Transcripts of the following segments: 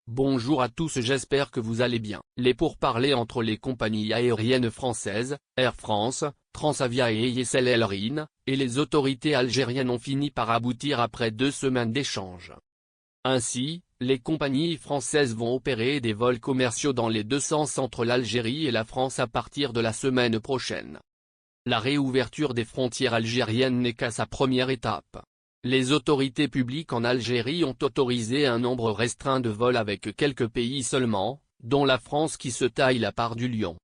Bonjour à tous, j'espère que vous allez bien. Les pourparlers entre les compagnies aériennes françaises, Air France, Transavia et YSL Airlines, et les autorités algériennes ont fini par aboutir après 2 semaines d'échanges. Ainsi, les compagnies françaises vont opérer des vols commerciaux dans les deux sens entre l'Algérie et la France à partir de la semaine prochaine. La réouverture des frontières algériennes n'est qu'à sa première étape. Les autorités publiques en Algérie ont autorisé un nombre restreint de vols avec quelques pays seulement, dont la France qui se taille la part du lion.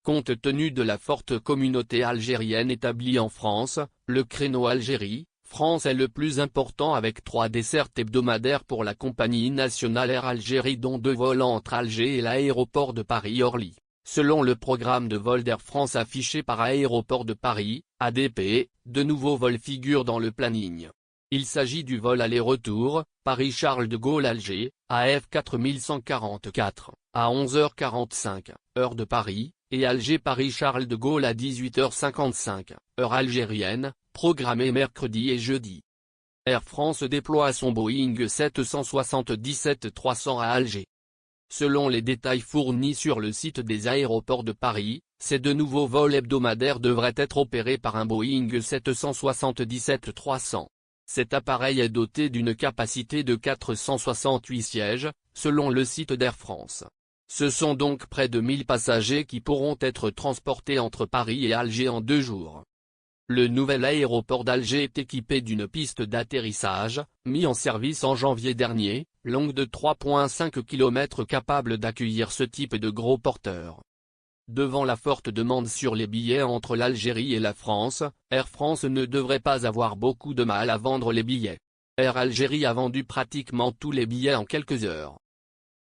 Compte tenu de la forte communauté algérienne établie en France, le créneau Algérie-France est le plus important avec 3 dessertes hebdomadaires pour la compagnie nationale Air Algérie dont 2 vols entre Alger et l'aéroport de Paris-Orly. Selon le programme de vol d'Air France affiché par Aéroport de Paris, ADP, de nouveaux vols figurent dans le planning. Il s'agit du vol aller-retour, Paris-Charles de Gaulle-Alger, AF 4144, à 11h45, heure de Paris, et Alger-Paris-Charles de Gaulle à 18h55, heure algérienne, programmé mercredi et jeudi. Air France déploie son Boeing 777-300 à Alger. Selon les détails fournis sur le site des aéroports de Paris, ces 2 nouveaux vols hebdomadaires devraient être opérés par un Boeing 777-300. Cet appareil est doté d'une capacité de 468 sièges, selon le site d'Air France. Ce sont donc près de 1000 passagers qui pourront être transportés entre Paris et Alger en 2 jours. Le nouvel aéroport d'Alger est équipé d'une piste d'atterrissage, mis en service en janvier dernier, longue de 3,5 km capable d'accueillir ce type de gros porteurs. Devant la forte demande sur les billets entre l'Algérie et la France, Air France ne devrait pas avoir beaucoup de mal à vendre les billets. Air Algérie a vendu pratiquement tous les billets en quelques heures.